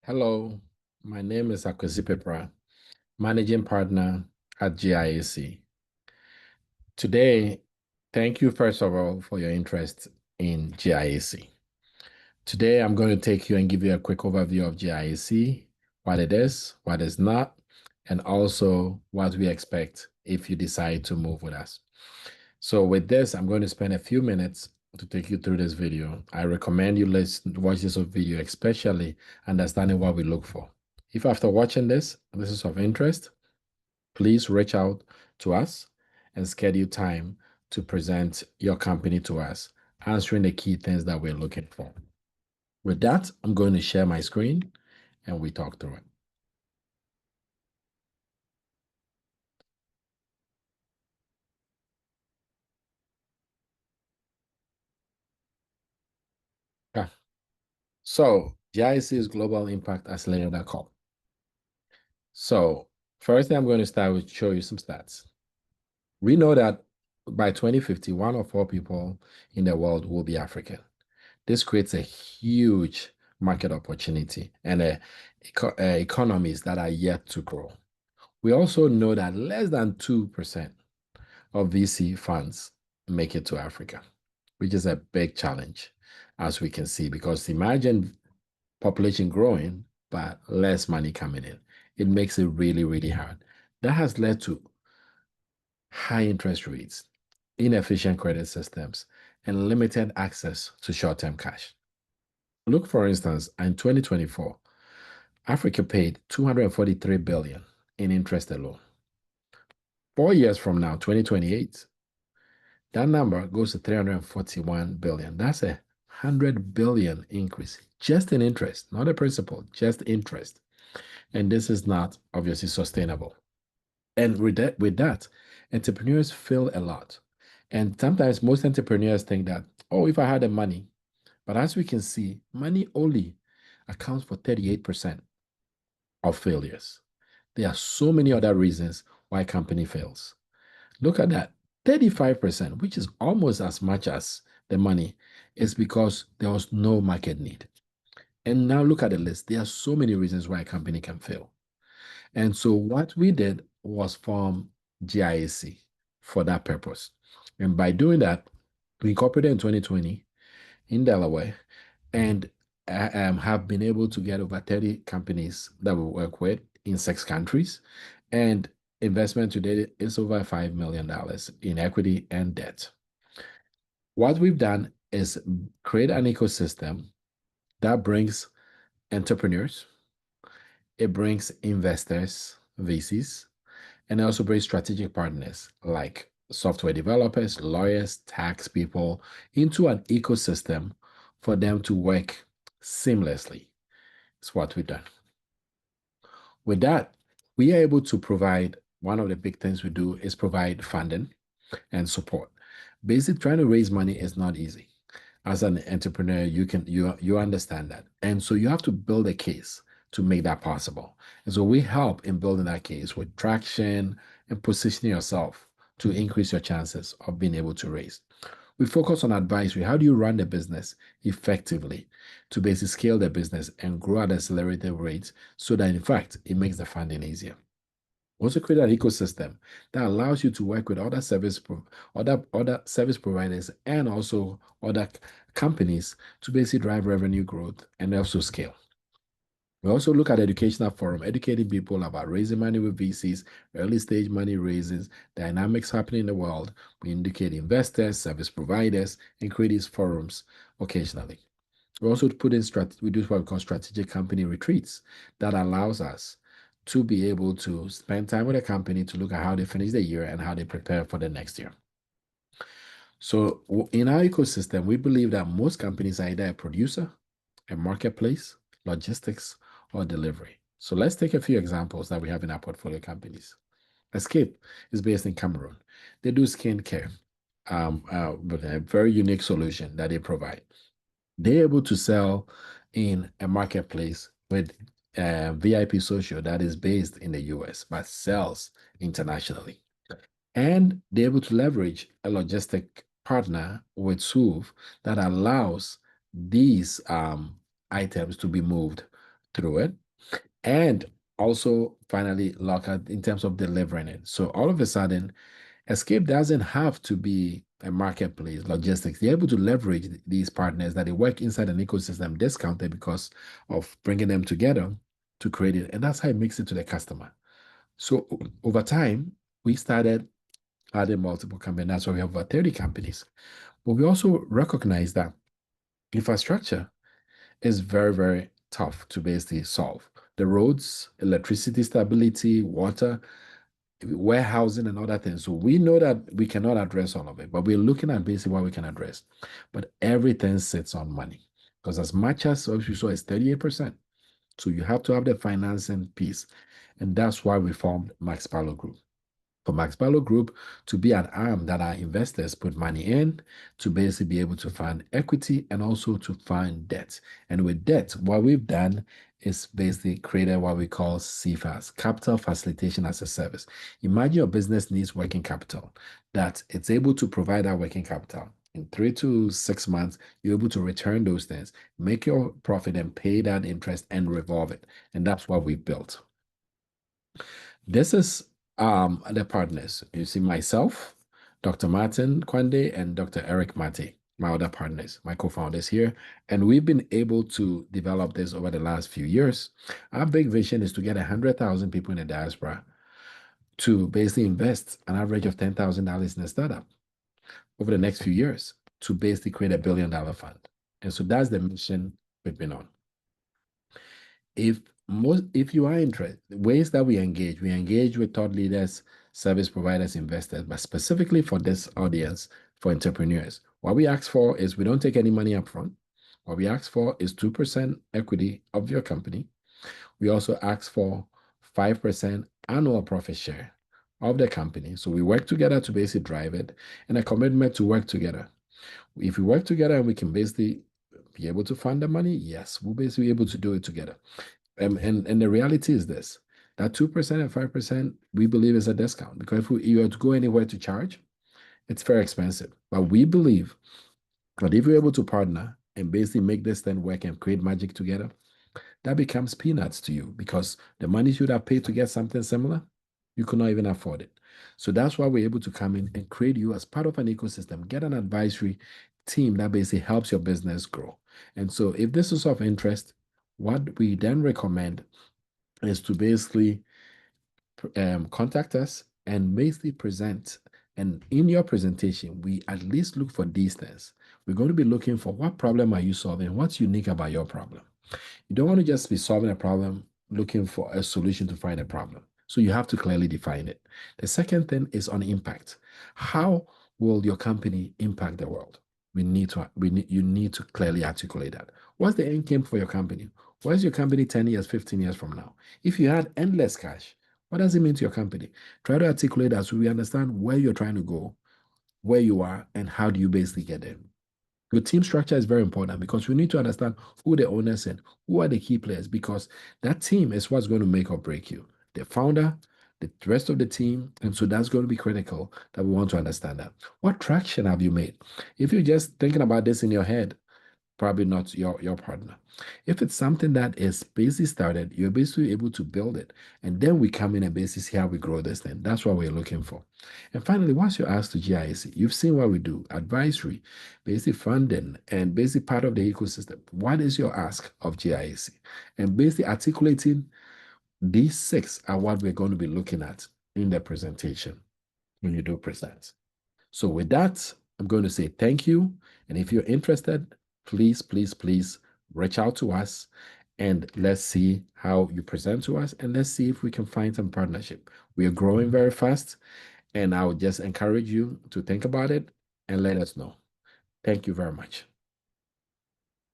Hello, my name is Akwasi Peprah, Managing Partner at GIAC. Today, thank you first of all for your interest in GIAC. Today, I'm going to take you and give you a quick overview of GIAC, what it is, what it's not, and also what we expect if you decide to move with us. So with this, I'm going to spend a few minutes to take you through this video. I recommend you watch this video, especially understanding what we look for. If after watching this is of interest, please reach out to us and schedule time to present your company to us, answering the key things that we're looking for. With that, I'm going to share my screen and we talk through it. Okay. So GIC is Global Impact Accelerator.com. So first thing I'm going to start with show you some stats. We know that by 2050, 1 of 4 people in the world will be African. This creates a huge market opportunity and economies that are yet to grow. We also know that less than 2% of VC funds make it to Africa, which is a big challenge, as we can see, because imagine population growing, but less money coming in. It makes it really, really hard. That has led to high interest rates, inefficient credit systems, and limited access to short-term cash. Look, for instance, in 2024, Africa paid 243 billion in interest alone. 4 years from now, 2028, that number goes to 341 billion. That's a 100 billion increase just in interest, not a principal, just interest. And this is not obviously sustainable. And with that, entrepreneurs fail a lot. And sometimes most entrepreneurs think that, oh, if I had the money, but as we can see, money only accounts for 38% of failures. There are so many other reasons why a company fails. Look at that. 35%, which is almost as much as the money, is because there was no market need. And now look at the list. There are so many reasons why a company can fail. And so what we did was form GIAC for that purpose. And by doing that, we incorporated in 2020 in Delaware and have been able to get over 30 companies that we work with in 6 countries. And investment today is over $5 million in equity and debt. What we've done is create an ecosystem that brings entrepreneurs, it brings investors, VCs, and it also brings strategic partners like software developers, lawyers, tax people into an ecosystem for them to work seamlessly. It's what we've done. With that, we are able to provide, one of the big things we do is provide funding and support. Basically, trying to raise money is not easy. As an entrepreneur, you understand that. And so you have to build a case to make that possible. And so we help in building that case with traction and positioning yourself to increase your chances of being able to raise. We focus on advisory. How do you run the business effectively to basically scale the business and grow at accelerated rates so that, in fact, it makes the funding easier? Also create an ecosystem that allows you to work with other service providers and also other companies to basically drive revenue growth and also scale. We also look at educational forum, educating people about raising money with VCs, early stage money raises, dynamics happening in the world. We indicate investors, service providers, and create these forums occasionally. We also put in we do what we call strategic company retreats that allows us to be able to spend time with a company to look at how they finish the year and how they prepare for the next year. So in our ecosystem, we believe that most companies are either a producer, a marketplace, logistics, or delivery. So let's take a few examples that we have in our portfolio companies. Escape is based in Cameroon. They do skincare, with a very unique solution that they provide. They're able to sell in a marketplace with VIP Social that is based in the US but sells internationally. And they're able to leverage a logistic partner with SUV that allows these items to be moved through it, and also finally lock out in terms of delivering it. So all of a sudden, Escape doesn't have to be a marketplace logistics. They're able to leverage these partners that they work inside an ecosystem discounted because of bringing them together to create it. And that's how it makes it to the customer. So over time, we started adding multiple companies. That's why we have over 30 companies. But we also recognize that infrastructure is very, very tough to basically solve. The roads, electricity stability, water, warehousing, and other things. So we know that we cannot address all of it, but we're looking at basically what we can address. But everything sits on money because as much as you saw is 38%. So you have to have the financing piece. And that's why we formed Max Palo Group. For Max Barlow Group to be an arm that our investors put money in to basically be able to fund equity and also to fund debt. And with debt, what we've done is basically created what we call CFAS, Capital Facilitation as a Service. Imagine your business needs working capital, that it's able to provide that working capital. In 3 to 6 months, you're able to return those things, make your profit and pay that interest and revolve it. And that's what we've built. This is the partners. You see myself, Dr. Martin Kwande, and Dr. Eric Mate, my other partners, my co-founders here. And we've been able to develop this over the last few years. Our big vision is to get 100,000 people in the diaspora to basically invest an average of $10,000 in a startup over the next few years to basically create a $1 billion fund. And so that's the mission we've been on. If you are interested, ways that we engage with thought leaders, service providers, investors, but specifically for this audience, for entrepreneurs, what we ask for is we don't take any money up front. What we ask for is 2% equity of your company. We also ask for 5% annual profit share of the company. So we work together to basically drive it, and a commitment to work together. If we work together and we can basically be able to fund the money, yes, we'll basically be able to do it together. And the reality is this, that 2% and 5%, we believe is a discount because if you were to go anywhere to charge, it's very expensive. But we believe that if you're able to partner and basically make this thing work and create magic together, that becomes peanuts to you because the money you would have paid to get something similar, you could not even afford it. So that's why we're able to come in and create you as part of an ecosystem, get an advisory team that basically helps your business grow. And so if this is of interest, what we then recommend is to basically contact us and basically present. And in your presentation, we at least look for these things. We're going to be looking for what problem are you solving? What's unique about your problem? You don't want to just be solving a problem, looking for a solution to find a problem. So you have to clearly define it. The second thing is on impact. How will your company impact the world? You need to clearly articulate that. What's the end game for your company? Where's your company 10 years, 15 years from now? If you had endless cash, what does it mean to your company? Try to articulate that so we understand where you're trying to go, where you are, and how do you basically get there. Your team structure is very important because we need to understand who the owners and who are the key players because that team is what's going to make or break you. The founder, the rest of the team. And so that's going to be critical that we want to understand that. What traction have you made? If you're just thinking about this in your head, probably not your partner. If it's something that is basically started, you're basically able to build it. And then we come in and basically see how we grow this thing. That's what we're looking for. And finally, once you ask to GIAC, you've seen what we do, advisory, basic funding, and basic part of the ecosystem. What is your ask of GIAC? And basically articulating these 6 are what we're going to be looking at in the presentation when you do present. So with that, I'm going to say thank you. And if you're interested, please, please, please reach out to us and let's see how you present to us and let's see if we can find some partnership. We are growing very fast and I would just encourage you to think about it and let us know. Thank you very much.